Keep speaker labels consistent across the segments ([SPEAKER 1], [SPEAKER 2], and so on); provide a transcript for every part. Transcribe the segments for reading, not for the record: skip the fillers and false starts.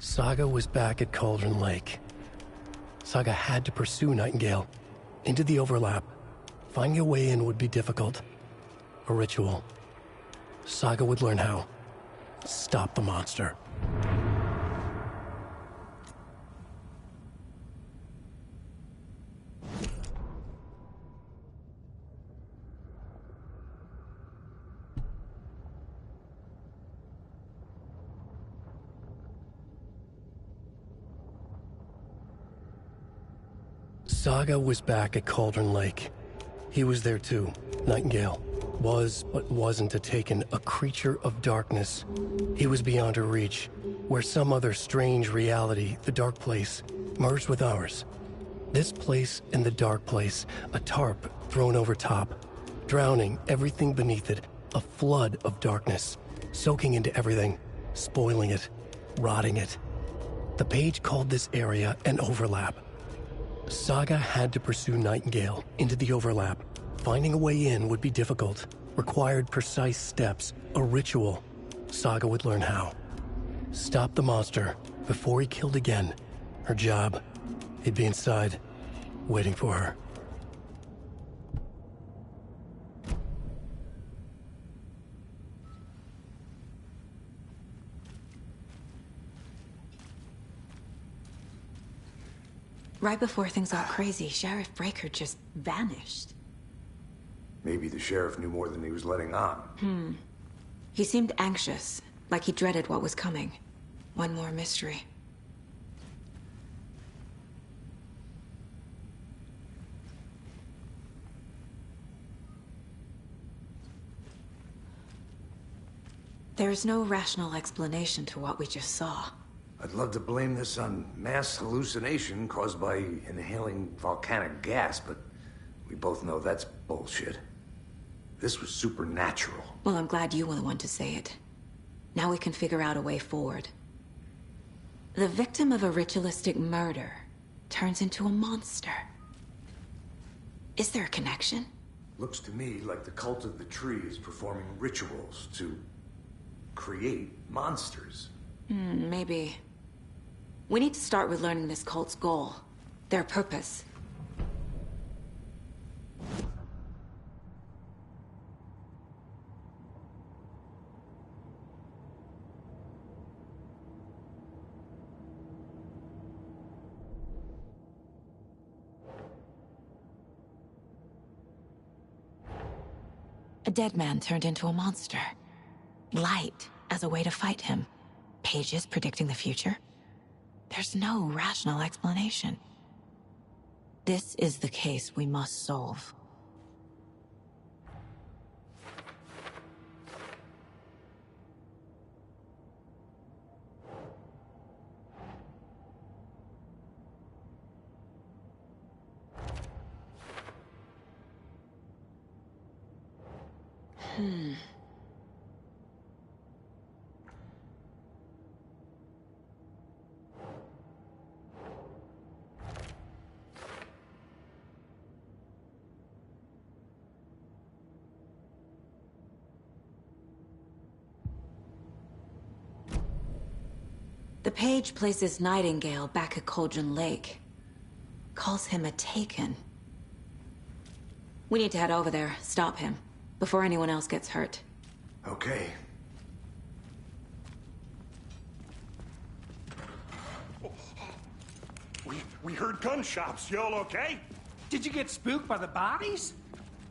[SPEAKER 1] Saga was back at Cauldron Lake. Saga had to pursue Nightingale into the overlap. Finding a way in would be difficult. A ritual. Saga would learn how. Stop the monster. Saga was back at Cauldron Lake. He was there too. Nightingale was, but wasn't a Taken, a creature of darkness. He was beyond her reach, where some other strange reality, the dark place, merged with ours. This place and the dark place, a tarp thrown over top, drowning everything beneath it, a flood of darkness, soaking into everything, spoiling it, rotting it. The page called this area an overlap. Saga had to pursue Nightingale into the overlap. Finding a way in would be difficult, required precise steps, a ritual. Saga would learn how. Stop the monster before he killed again. Her job, he'd be inside, waiting for her.
[SPEAKER 2] Right before things got crazy, Sheriff Breaker just vanished.
[SPEAKER 3] Maybe the sheriff knew more than he was letting on.
[SPEAKER 2] He seemed anxious, like he dreaded what was coming. One more mystery. There's no rational explanation to what we just saw.
[SPEAKER 3] I'd love to blame this on mass hallucination caused by inhaling volcanic gas, but we both know that's bullshit. This was supernatural.
[SPEAKER 2] Well, I'm glad you were the one to say it. Now we can figure out a way forward. The victim of a ritualistic murder turns into a monster. Is there a connection?
[SPEAKER 3] Looks to me like the cult of the tree is performing rituals to create monsters.
[SPEAKER 2] Maybe. We need to start with learning this cult's goal, their purpose. A dead man turned into a monster. Light as a way to fight him. Pages predicting the future? There's no rational explanation. This is the case we must solve. The page places Nightingale back at Cauldron Lake. Calls him a Taken. We need to head over there, stop him, before anyone else gets hurt.
[SPEAKER 3] Okay.
[SPEAKER 4] We heard gunshots. Y'all okay?
[SPEAKER 5] Did you get spooked by the bodies?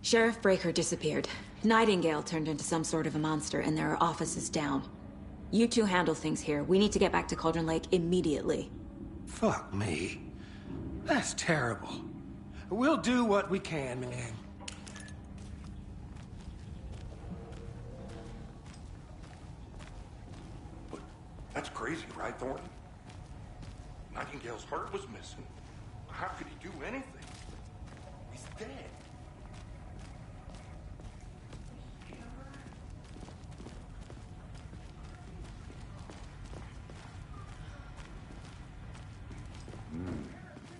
[SPEAKER 2] Sheriff Breaker disappeared. Nightingale turned into some sort of a monster, and there are offices down. You two handle things here. We need to get back to Cauldron Lake immediately.
[SPEAKER 5] Fuck me. That's terrible. We'll do what we can, man.
[SPEAKER 4] But that's crazy, right, Thornton? Nightingale's heart was missing. How could he do anything? He's dead.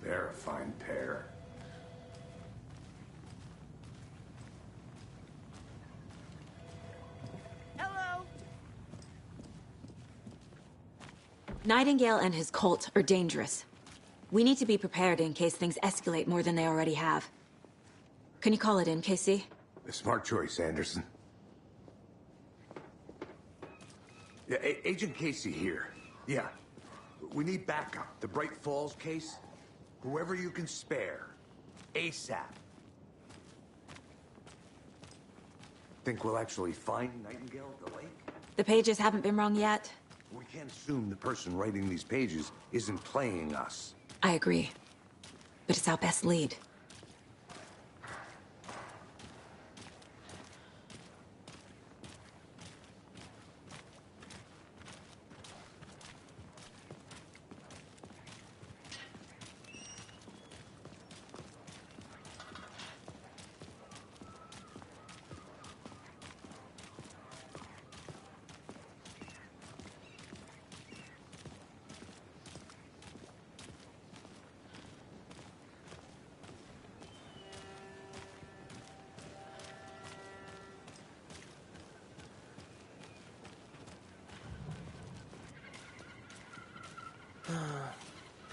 [SPEAKER 3] They're a fine pair.
[SPEAKER 6] Hello.
[SPEAKER 2] Nightingale and his cult are dangerous. We need to be prepared in case things escalate more than they already have. Can you call it in, Casey?
[SPEAKER 3] A smart choice, Anderson. Yeah, Agent Casey here. Yeah. We need backup. The Bright Falls case? Whoever you can spare. ASAP. Think we'll actually find Nightingale at the lake?
[SPEAKER 2] The pages haven't been wrong yet.
[SPEAKER 3] We can't assume the person writing these pages isn't playing us.
[SPEAKER 2] I agree. But it's our best lead.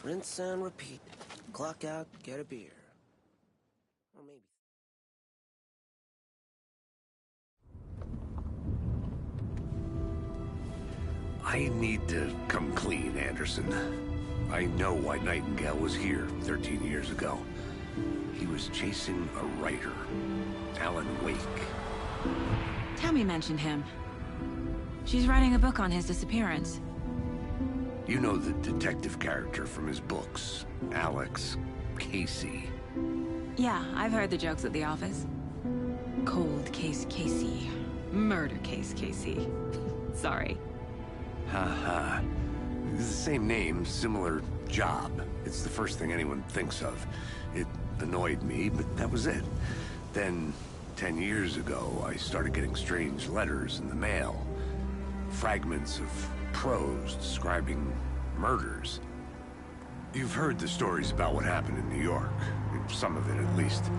[SPEAKER 6] Rinse and repeat. Clock out, get a beer. Or maybe...
[SPEAKER 3] I need to come clean, Anderson. I know why Nightingale was here 13 years ago. He was chasing a writer, Alan Wake.
[SPEAKER 2] Tammy mentioned him. She's writing a book on his disappearance.
[SPEAKER 3] You know the detective character from his books, Alex Casey.
[SPEAKER 2] Yeah, I've heard the jokes at the office. Cold case Casey. Murder case Casey. Sorry.
[SPEAKER 3] Haha. It's the same name, similar job. It's the first thing anyone thinks of. It annoyed me, but that was it. Then, 10 years ago, I started getting strange letters in the mail. Fragments of prose describing murders. You've heard the stories about what happened in New York. Some of it, at least.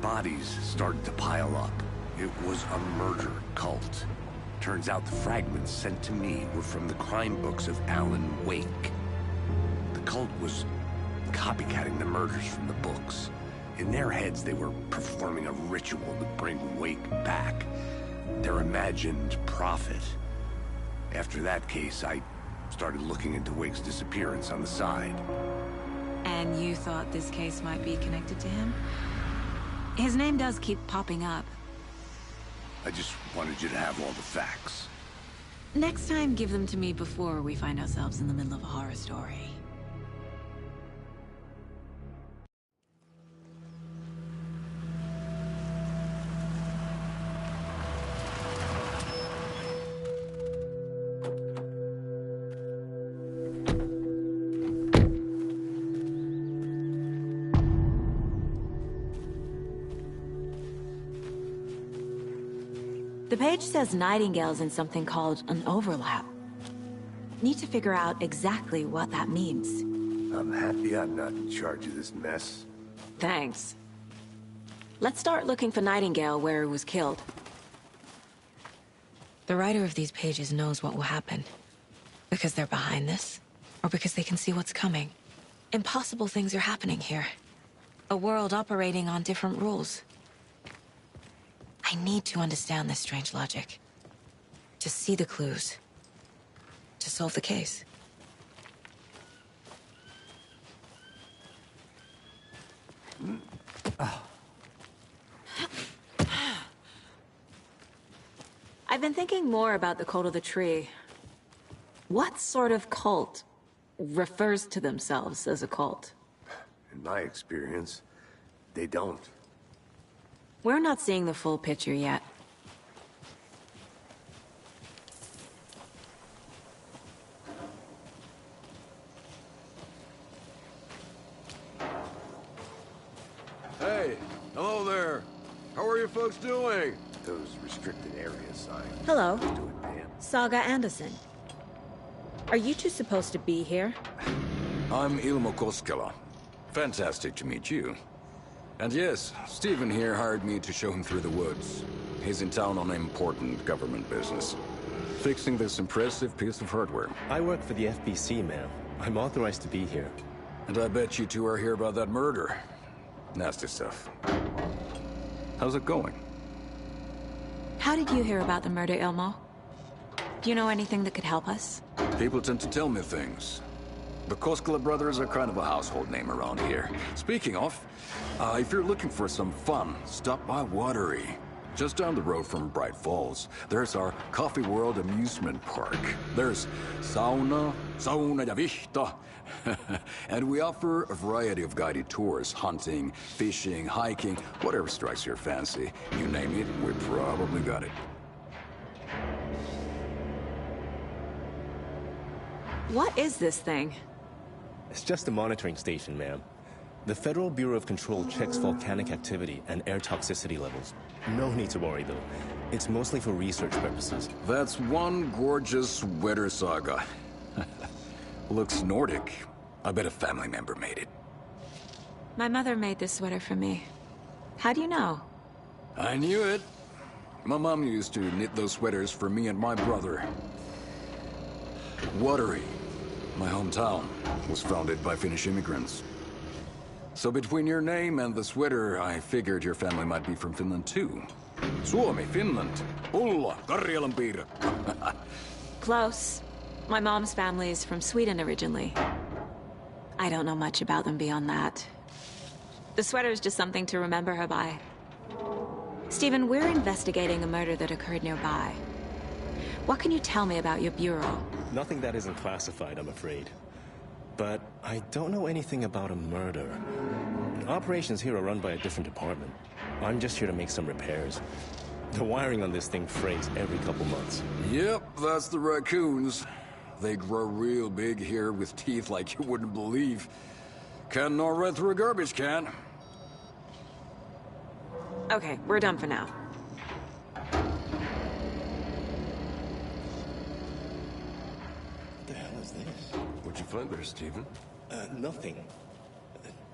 [SPEAKER 3] Bodies started to pile up. It was a murder cult. Turns out the fragments sent to me were from the crime books of Alan Wake. The cult was copycatting the murders from the books. In their heads, they were performing a ritual to bring Wake back. Their imagined prophet. After that case, I started looking into Wake's disappearance on the side.
[SPEAKER 2] And you thought this case might be connected to him? His name does keep popping up.
[SPEAKER 3] I just wanted you to have all the facts.
[SPEAKER 2] Next time, give them to me before we find ourselves in the middle of a horror story. The page says Nightingale's in something called an overlap. Need to figure out exactly what that means.
[SPEAKER 3] I'm happy I'm not in charge of this mess.
[SPEAKER 2] Thanks. Let's start looking for Nightingale where he was killed. The writer of these pages knows what will happen. Because they're behind this, or because they can see what's coming. Impossible things are happening here. A world operating on different rules. I need to understand this strange logic. To see the clues. To solve the case. I've been thinking more about the Cult of the Tree. What sort of cult refers to themselves as a cult?
[SPEAKER 3] In my experience, they don't.
[SPEAKER 2] We're not seeing the full picture yet.
[SPEAKER 7] Hey, hello there. How are you folks doing?
[SPEAKER 3] Those restricted area signs.
[SPEAKER 2] Hello,
[SPEAKER 3] Do it, man.
[SPEAKER 2] Saga Anderson. Are you two supposed to be here?
[SPEAKER 7] I'm Ilmo Koskela. Fantastic to meet you. And yes, Stephen here hired me to show him through the woods. He's in town on important government business. Fixing this impressive piece of hardware.
[SPEAKER 8] I work for the FBC, ma'am. I'm authorized to be here.
[SPEAKER 7] And I bet you two are here about that murder. Nasty stuff. How's it going?
[SPEAKER 2] How did you hear about the murder, Ilmo? Do you know anything that could help us?
[SPEAKER 7] People tend to tell me things. The Koskela brothers are kind of a household name around here. Speaking of, if you're looking for some fun, stop by Watery. Just down the road from Bright Falls, there's our Coffee World amusement park. There's sauna ja vihta. And we offer a variety of guided tours, hunting, fishing, hiking, whatever strikes your fancy. You name it, we probably got it.
[SPEAKER 2] What is this thing?
[SPEAKER 8] It's just a monitoring station, ma'am. The Federal Bureau of Control checks volcanic activity and air toxicity levels. No need to worry, though. It's mostly for research purposes.
[SPEAKER 7] That's one gorgeous weather saga. Looks Nordic. I bet a family member made it.
[SPEAKER 2] My mother made this sweater for me. How do you know?
[SPEAKER 7] I knew it. My mom used to knit those sweaters for me and my brother. Watery, my hometown, was founded by Finnish immigrants. So between your name and the sweater, I figured your family might be from Finland too. Suomi, Finland. Ulla, Karjalanpiirakka.
[SPEAKER 2] Close. My mom's family is from Sweden originally. I don't know much about them beyond that. The sweater is just something to remember her by. Stephen, we're investigating a murder that occurred nearby. What can you tell me about your bureau?
[SPEAKER 8] Nothing that isn't classified, I'm afraid. But I don't know anything about a murder. Operations here are run by a different department. I'm just here to make some repairs. The wiring on this thing frays every couple months.
[SPEAKER 7] Yep, that's the raccoons. They grow real big here with teeth like you wouldn't believe. Can't gnaw right through a garbage can.
[SPEAKER 2] Okay, we're done for now.
[SPEAKER 8] What the hell is this?
[SPEAKER 3] What'd you find there, Stephen?
[SPEAKER 8] Nothing.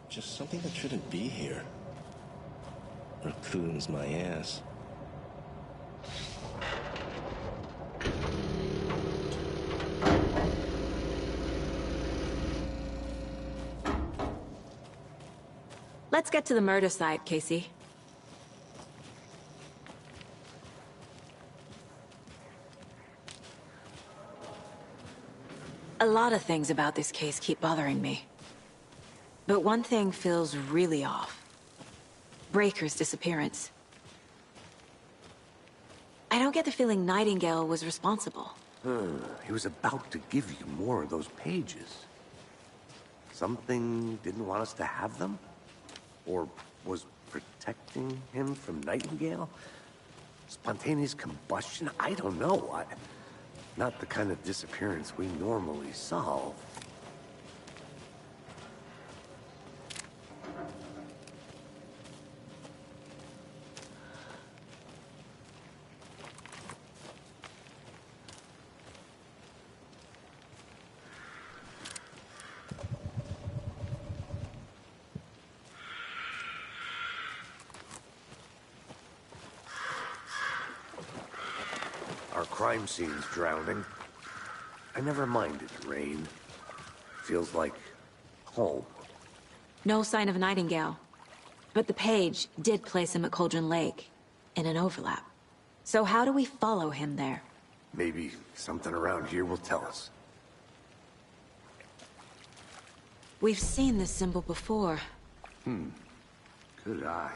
[SPEAKER 8] Just something that shouldn't be here. Raccoons, my ass.
[SPEAKER 2] Let's get to the murder site, Casey. A lot of things about this case keep bothering me. But one thing feels really off. Breaker's disappearance. I don't get the feeling Nightingale was responsible.
[SPEAKER 3] He was about to give you more of those pages. Something didn't want us to have them? Or was protecting him from Nightingale? Spontaneous combustion? I don't know. Not the kind of disappearance we normally solve. Our crime scene's drowning. I never minded rain. Feels like home.
[SPEAKER 2] No sign of Nightingale. But the page did place him at Cauldron Lake, in an overlap. So how do we follow him there?
[SPEAKER 3] Maybe something around here will tell us.
[SPEAKER 2] We've seen this symbol before.
[SPEAKER 3] Good eye.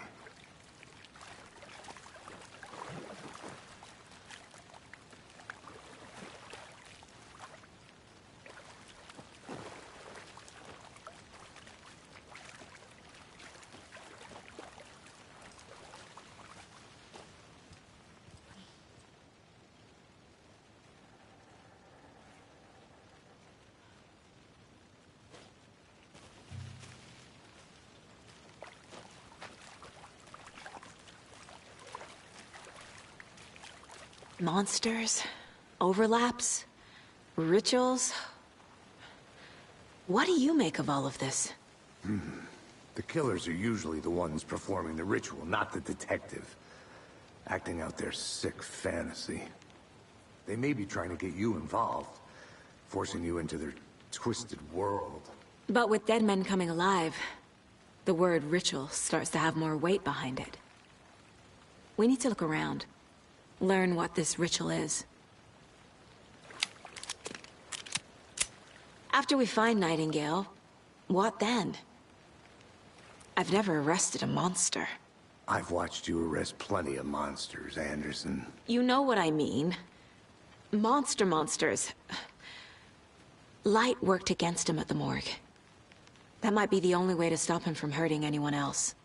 [SPEAKER 2] Monsters? Overlaps? Rituals? What do you make of all of this?
[SPEAKER 3] The killers are usually the ones performing the ritual, not the detective. Acting out their sick fantasy. They may be trying to get you involved, forcing you into their twisted world.
[SPEAKER 2] But with dead men coming alive, the word ritual starts to have more weight behind it. We need to look around, learn what this ritual is. After we find Nightingale, what then? I've never arrested a monster.
[SPEAKER 3] I've watched you arrest plenty of monsters, Anderson.
[SPEAKER 2] You know what I mean. Monsters. Light worked against him at the morgue. That might be the only way to stop him from hurting anyone else.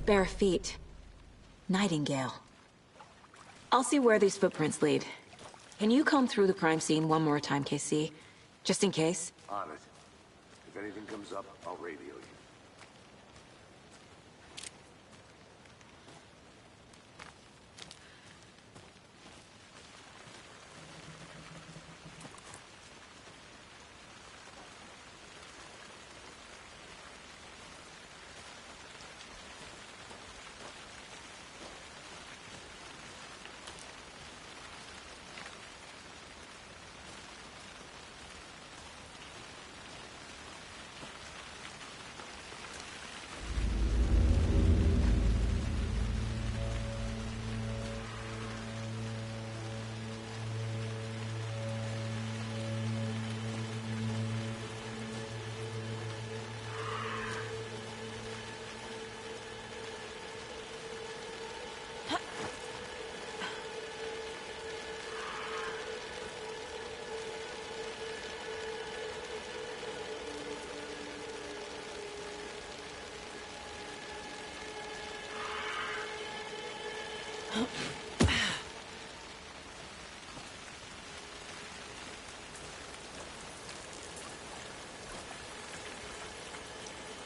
[SPEAKER 2] Bare feet. Nightingale. I'll see where these footprints lead. Can you comb through the crime scene one more time, KC? Just in case?
[SPEAKER 3] On it. If anything comes up, I'll radio you.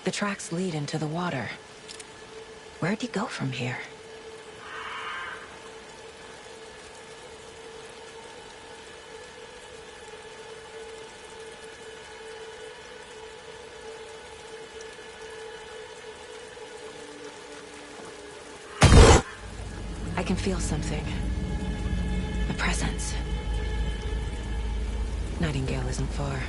[SPEAKER 2] The tracks lead into the water. Where'd he go from here? I can feel something. A presence. Nightingale isn't far.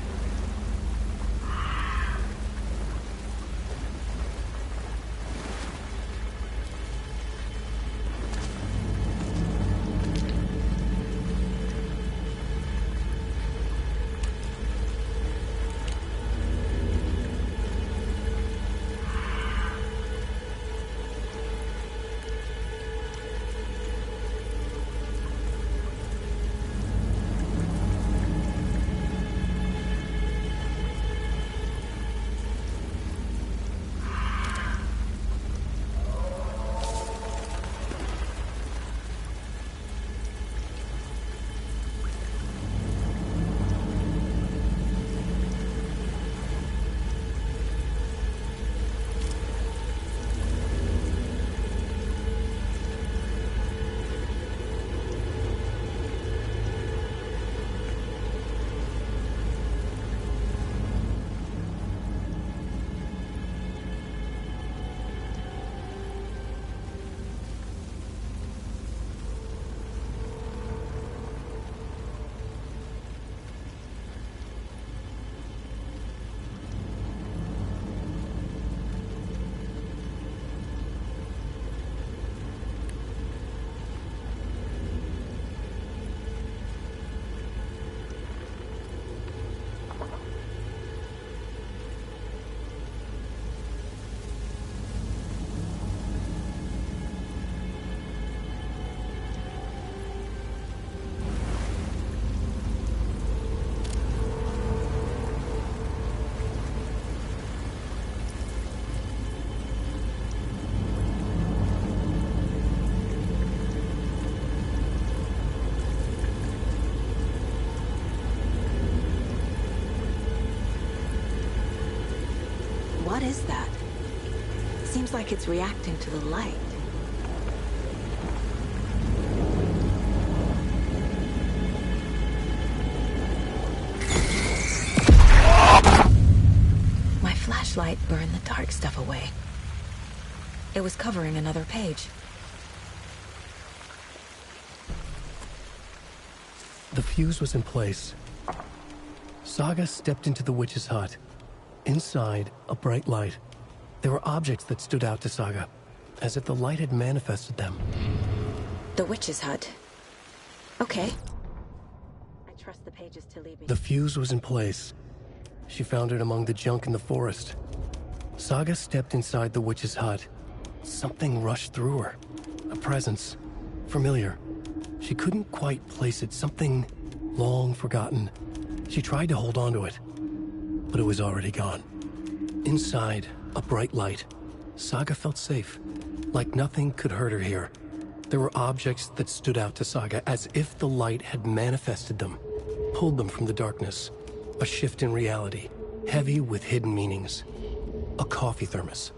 [SPEAKER 2] What is that? Seems like it's reacting to the light. My flashlight burned the dark stuff away. It was covering another page.
[SPEAKER 1] The fuse was in place. Saga stepped into the witch's hut. Inside, a bright light. There were objects that stood out to Saga, as if the light had manifested them.
[SPEAKER 2] The witch's hut. Okay. I trust the pages to leave me.
[SPEAKER 1] The fuse was in place. She found it among the junk in the forest. Saga stepped inside the witch's hut. Something rushed through her. A presence. Familiar. She couldn't quite place it. Something long forgotten. She tried to hold on to it, but it was already gone. Inside, a bright light. Saga felt safe, like nothing could hurt her here. There were objects that stood out to Saga as if the light had manifested them, pulled them from the darkness. A shift in reality, heavy with hidden meanings. A coffee thermos,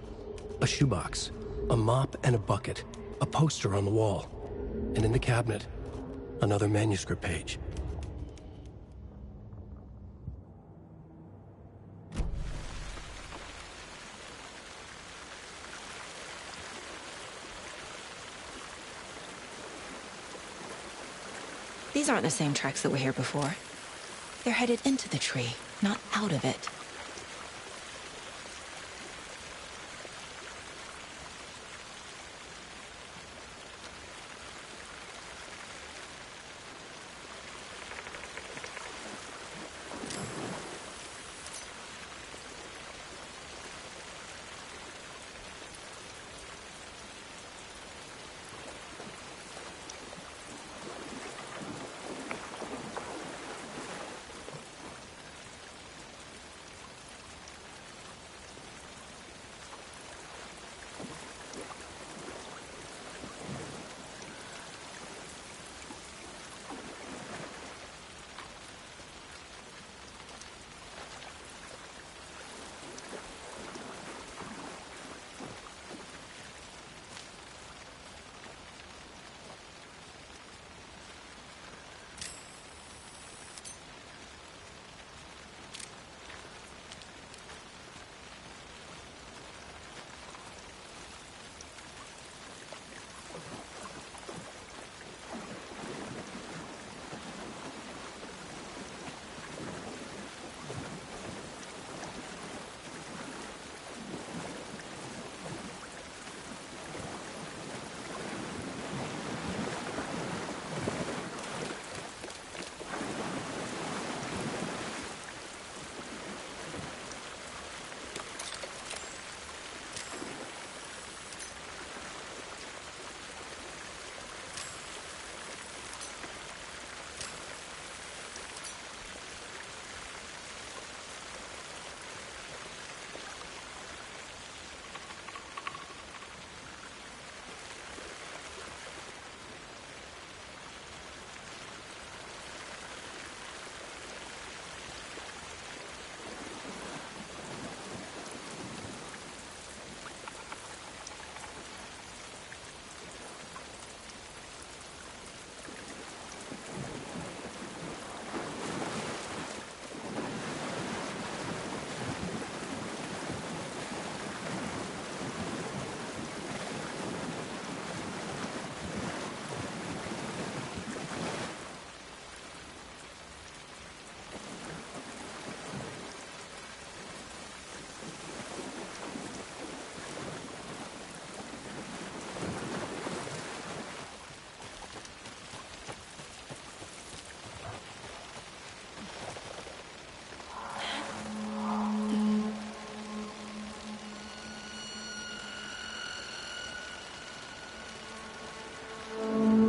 [SPEAKER 1] a shoebox, a mop and a bucket, a poster on the wall, and in the cabinet, another manuscript page.
[SPEAKER 2] These aren't the same tracks that were here before. They're headed into the tree, not out of it.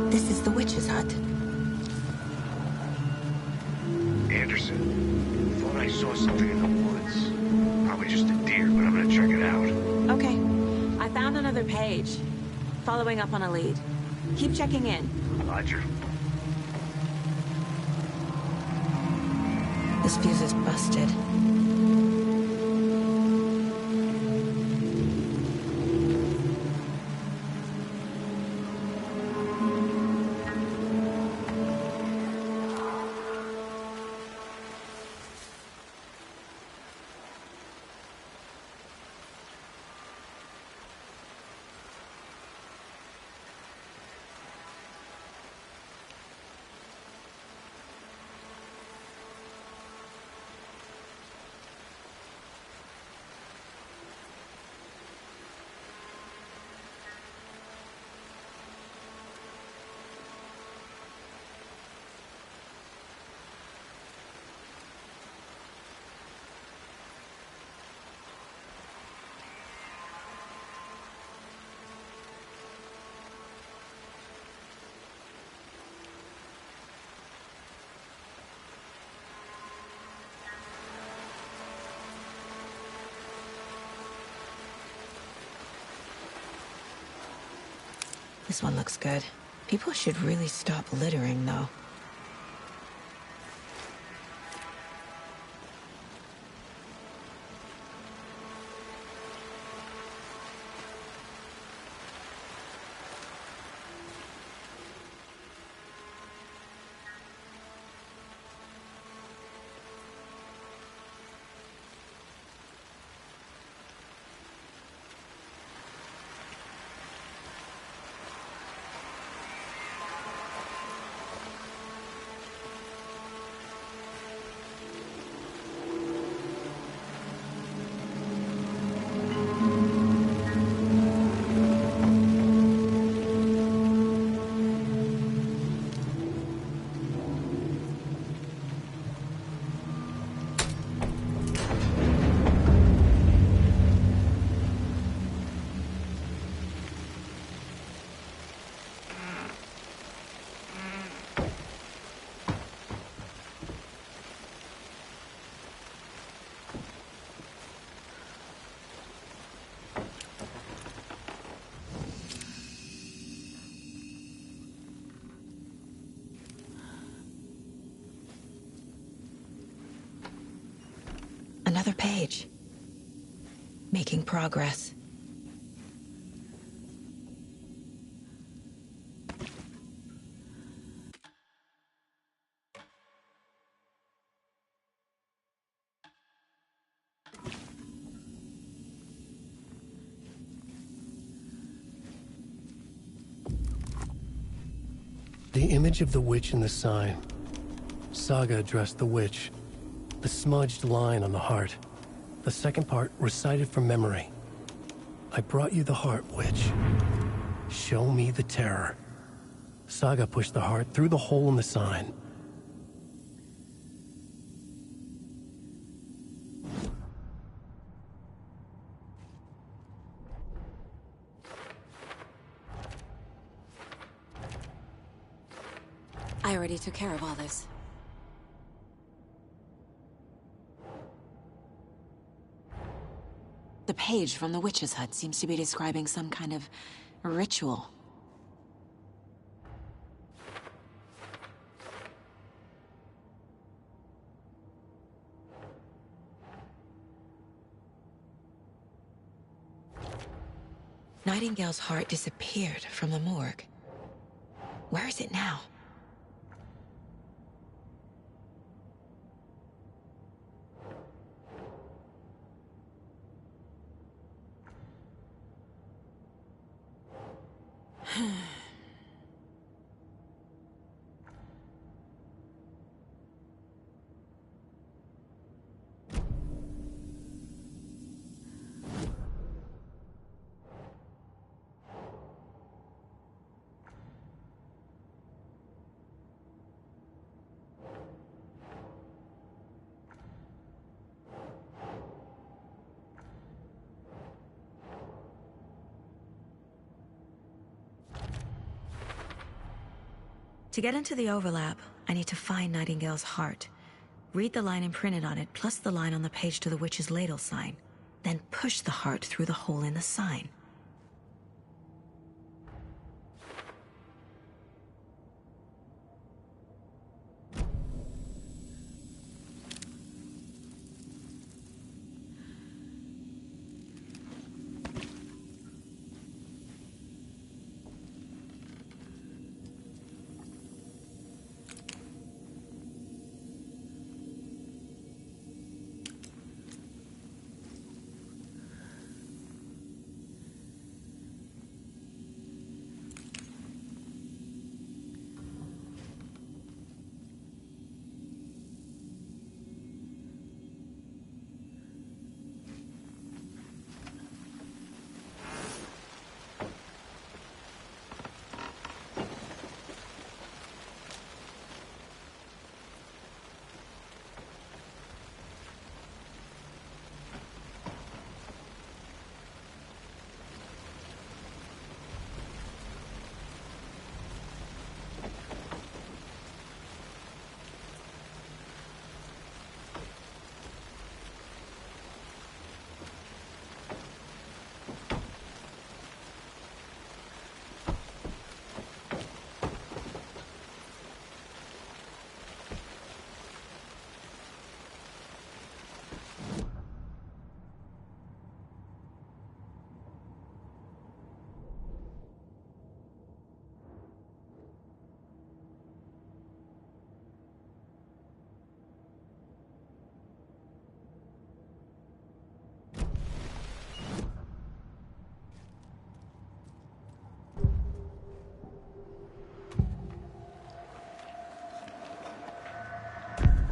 [SPEAKER 2] This is the witch's hut.
[SPEAKER 3] Anderson, thought I saw something in the woods. Probably just a deer, but I'm gonna check it out.
[SPEAKER 2] Okay. I found another page. Following up on a lead. Keep checking in.
[SPEAKER 3] Roger.
[SPEAKER 2] This fuse is busted. This one looks good. People should really stop littering, though. Another page. Making progress.
[SPEAKER 1] The image of the witch in the sign. Saga addressed the witch. The smudged line on the heart. The second part recited from memory. I brought you the heart, witch. Show me the terror. Saga pushed the heart through the hole in the sign.
[SPEAKER 9] I already took care of all this. The page from the witch's hut seems to be describing some kind of ritual.
[SPEAKER 2] Nightingale's heart disappeared from the morgue. Where is it now? To get into the overlap, I need to find Nightingale's heart. Read the line imprinted on it, plus the line on the page to the witch's ladle sign. Then push the heart through the hole in the sign.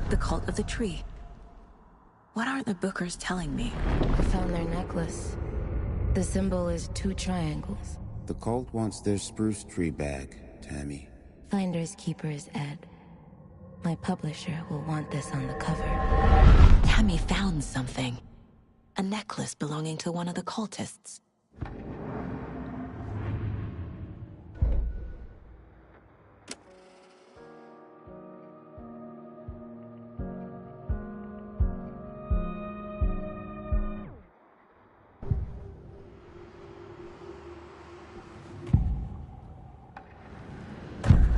[SPEAKER 2] The Cult of the Tree. What aren't the Bookers telling me?
[SPEAKER 10] I found their necklace. The symbol is 2 triangles.
[SPEAKER 11] The cult wants their spruce tree back, Tammy.
[SPEAKER 10] Finders keepers, Ed. My publisher will want this on the cover.
[SPEAKER 2] Tammy found something. A necklace belonging to one of the cultists.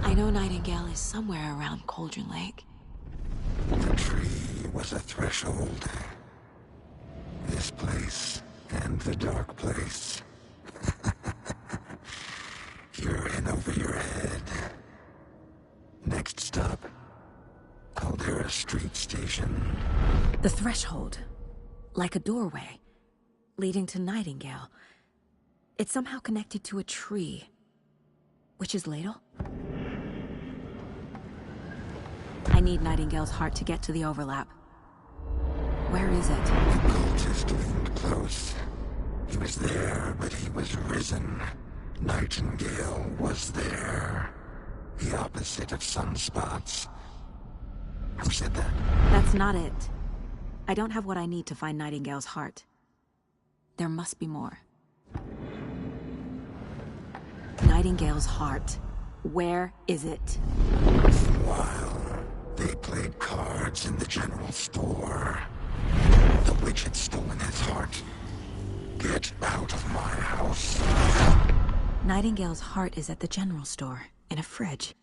[SPEAKER 2] I know Nightingale is somewhere around Cauldron Lake.
[SPEAKER 12] The tree was a threshold. This place and the dark place. You're in over your head. Next stop, Caldera Street Station.
[SPEAKER 2] The threshold. Like a doorway. Leading to Nightingale. It's somehow connected to a tree. Witch's Ladle? I need Nightingale's heart to get to the overlap. Where is it?
[SPEAKER 12] The cultist leaned close. He was there, but he was risen. Nightingale was there. The opposite of sunspots. Who said that?
[SPEAKER 2] That's not it. I don't have what I need to find Nightingale's heart. There must be more. Nightingale's heart. Where is it?
[SPEAKER 12] While they played cards in the general store. The witch had stolen his heart. Get out of my house.
[SPEAKER 2] Nightingale's heart is at the general store, in a fridge.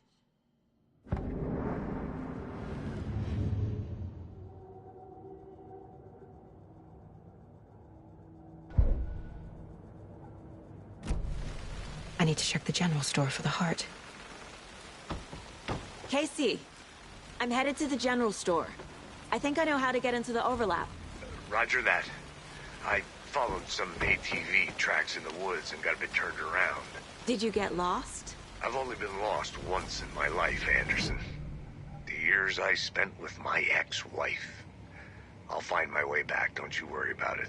[SPEAKER 2] I need to check the general store for the heart.
[SPEAKER 13] Casey, I'm headed to the general store. I think I know how to get into the overlap.
[SPEAKER 3] Roger that. I followed some ATV tracks in the woods and got a bit turned around.
[SPEAKER 13] Did you get lost?
[SPEAKER 3] I've only been lost once in my life, Anderson. The years I spent with my ex-wife. I'll find my way back, don't you worry about it.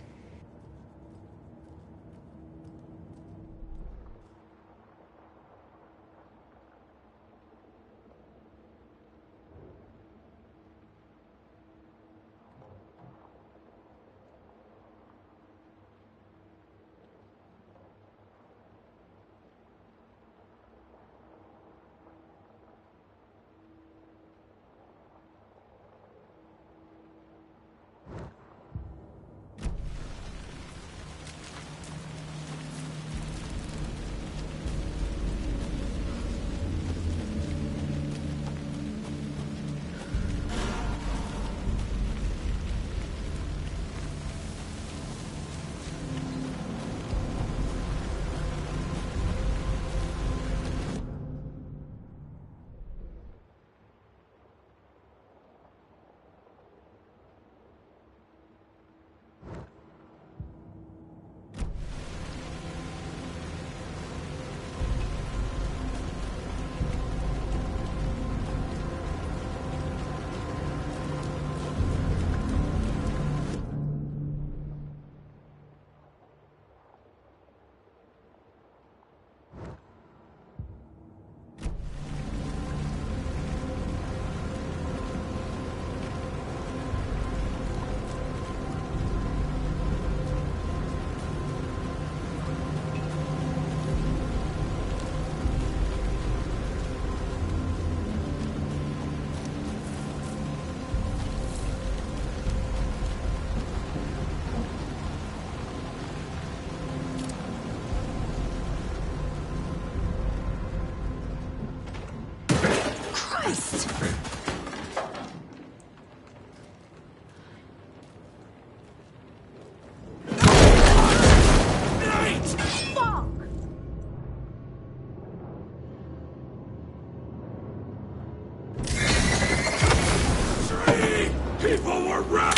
[SPEAKER 12] People were right!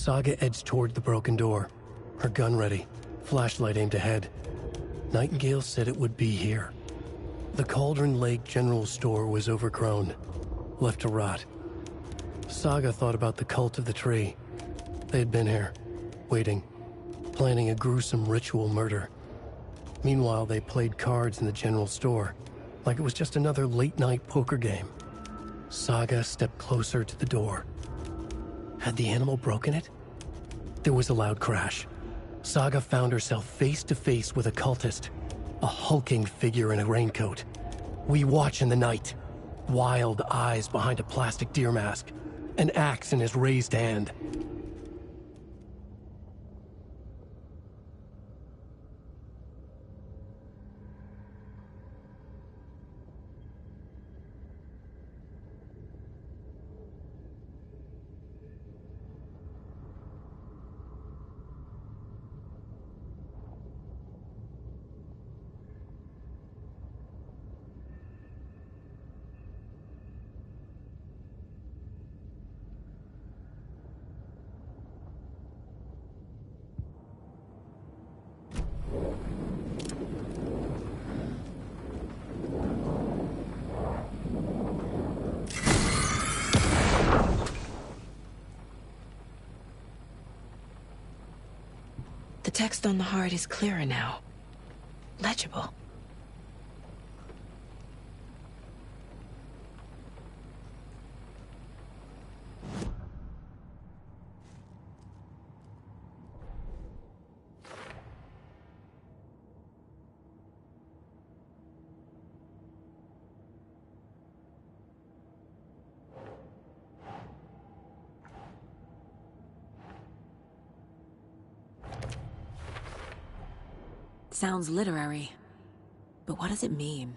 [SPEAKER 1] Saga edged toward the broken door, her gun ready, flashlight aimed ahead. Nightingale said it would be here. The Cauldron Lake General Store was overgrown, left to rot. Saga thought about the cult of the tree. They had been here, waiting, planning a gruesome ritual murder. Meanwhile, they played cards in the general store, like it was just another late-night poker game. Saga stepped closer to the door. Had the animal broken it? There was a loud crash. Saga found herself face to face with a cultist, a hulking figure in a raincoat. We watch in the night, wild eyes behind a plastic deer mask, an axe in his raised hand.
[SPEAKER 2] The text on the heart is clearer now. Legible.
[SPEAKER 9] Sounds literary, but what does it mean?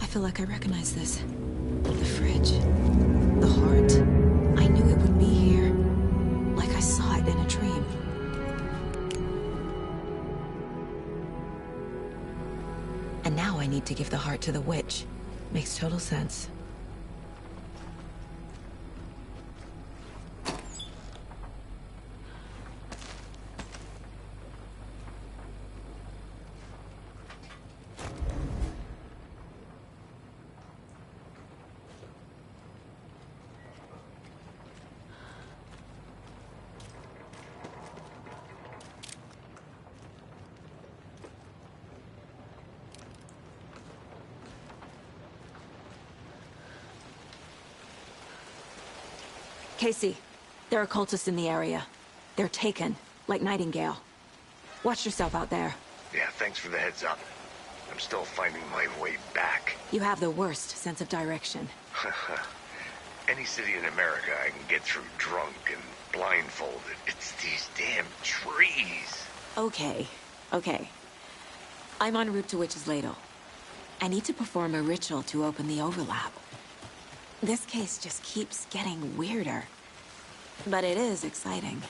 [SPEAKER 2] I feel like I recognize this. The fridge. The heart. I knew it would be here. Like I saw it in a dream. And now I need to give the heart to the witch. Makes total sense.
[SPEAKER 13] Casey, there are cultists in the area. They're taken, like Nightingale. Watch yourself out there.
[SPEAKER 3] Yeah, thanks for the heads up. I'm still finding my way back.
[SPEAKER 13] You have the worst sense of direction.
[SPEAKER 3] Any city in America I can get through drunk and blindfolded. It's these damn trees.
[SPEAKER 13] Okay. I'm en route to Witch's Ladle. I need to perform a ritual to open the overlap. This case just keeps getting weirder. But it is exciting.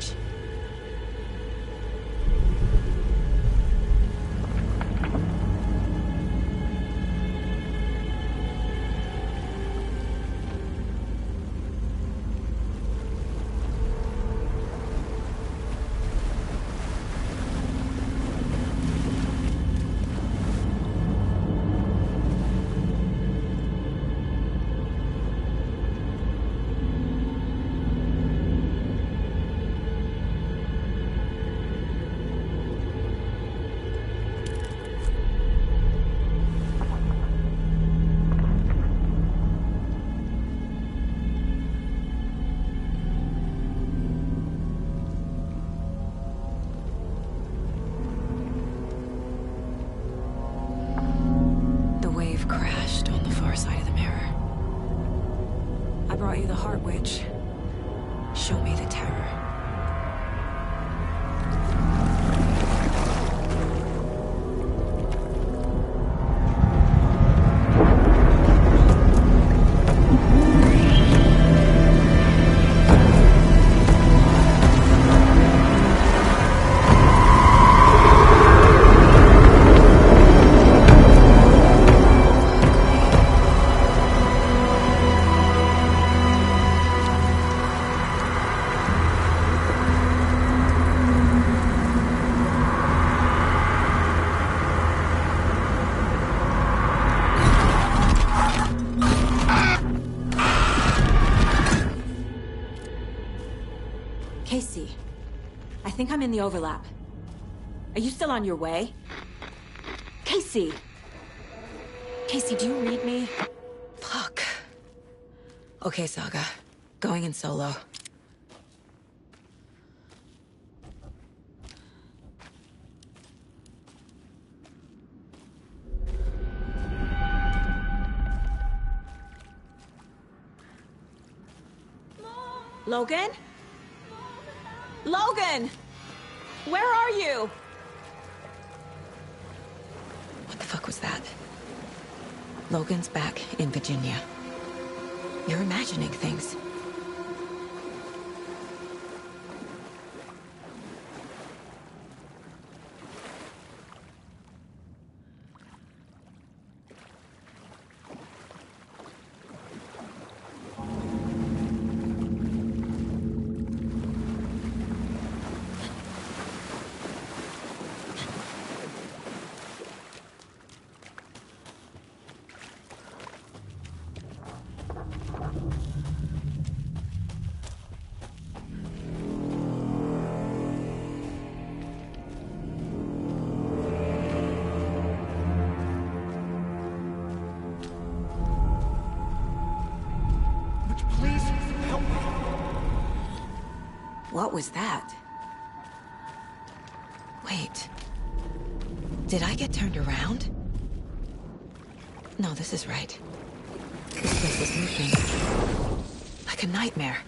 [SPEAKER 13] Reach. Brought you the Heart Witch. Show me the terror. Casey, I think I'm in the overlap. Are you still on your way? Casey! Casey, do you read me? Fuck. Okay, Saga. Going in solo. Logan? Logan! Where are you? What the fuck was that? Logan's back in Virginia. You're imagining things. What was that? Wait. Did I get turned around? No, this is right. This place is moving. Like a nightmare.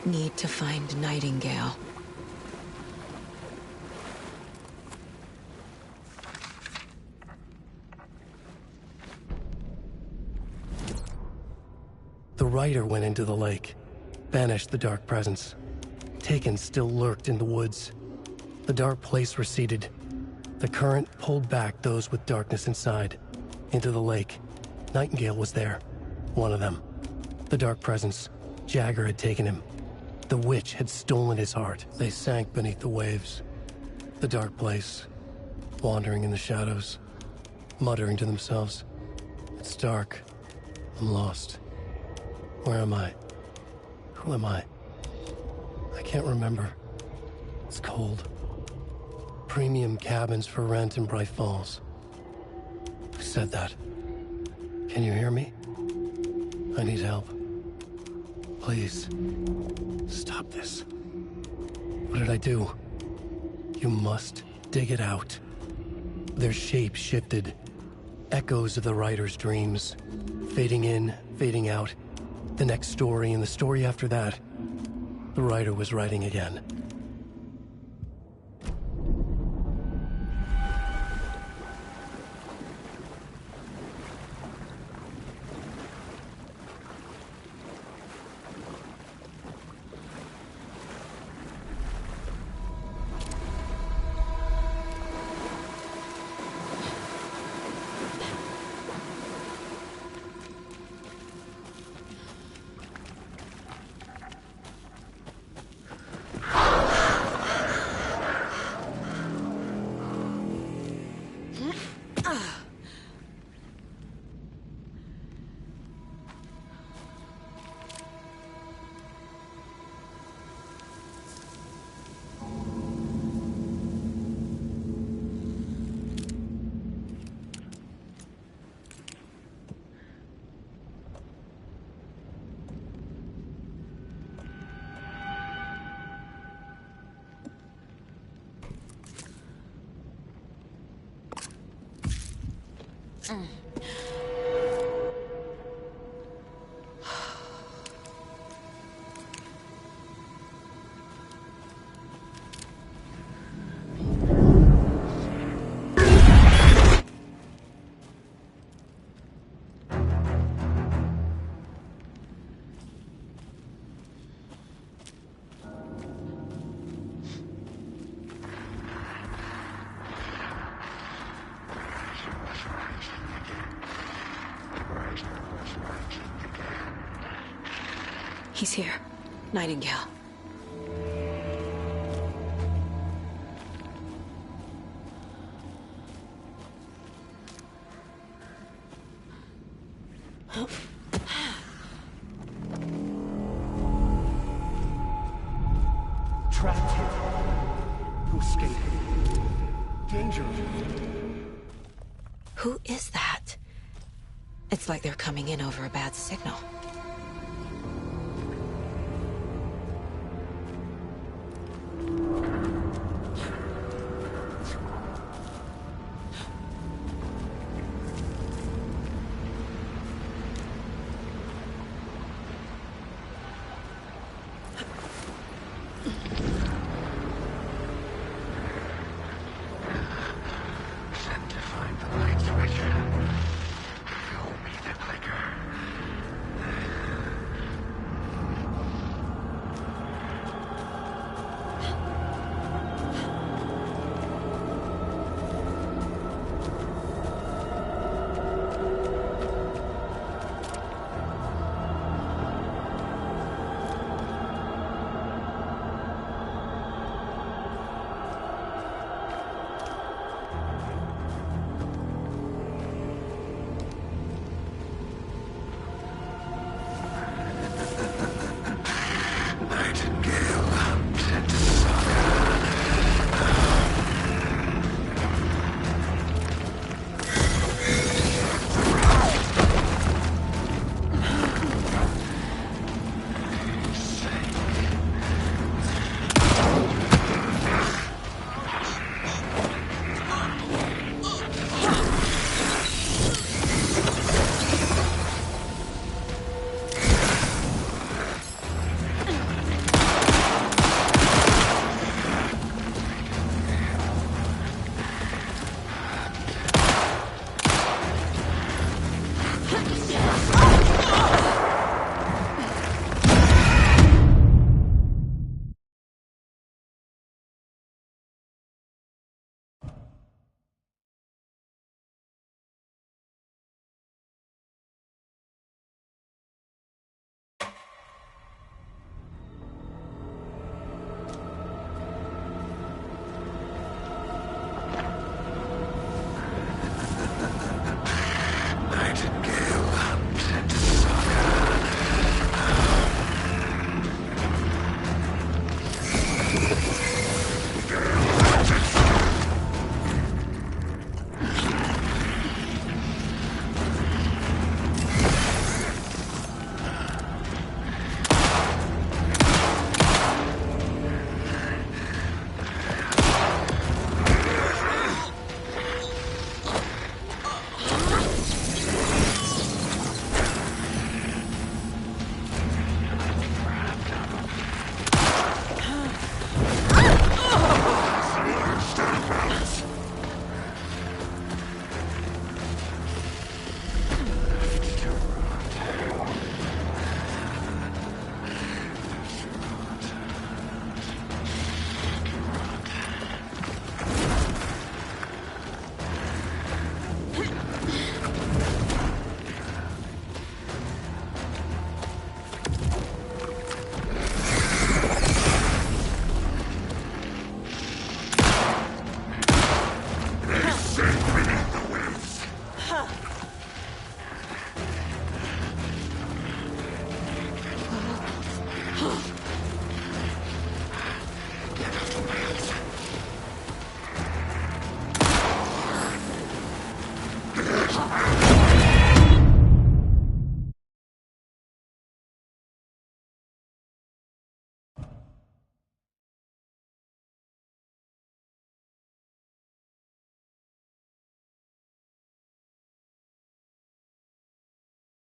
[SPEAKER 13] Need to find Nightingale.
[SPEAKER 1] The rider went into the lake, banished the dark presence. Taken still lurked in the woods. The dark place receded. The current pulled back those with darkness inside, into the lake. Nightingale was there, one of them. The dark presence, Jagger had taken him. The witch had stolen his heart. They sank beneath the waves. The dark place, wandering in the shadows, muttering to themselves. It's dark. I'm lost. Where am I? Who am I? I can't remember. It's cold. Premium cabins for rent in Bright Falls. Who said that? Can you hear me? I need help. Please. Stop this. What did I do? You must dig it out. Their shape shifted. Echoes of the rider's dreams. Fading in, fading out. The next story and the story after that, the writer was writing again.
[SPEAKER 13] He's here. Nightingale.
[SPEAKER 1] Trapped here. To escape. Danger.
[SPEAKER 2] Who is that? It's like they're coming in over a bad signal.
[SPEAKER 12] Sent to find the light switch. Show me the clicker.
[SPEAKER 14] Huh.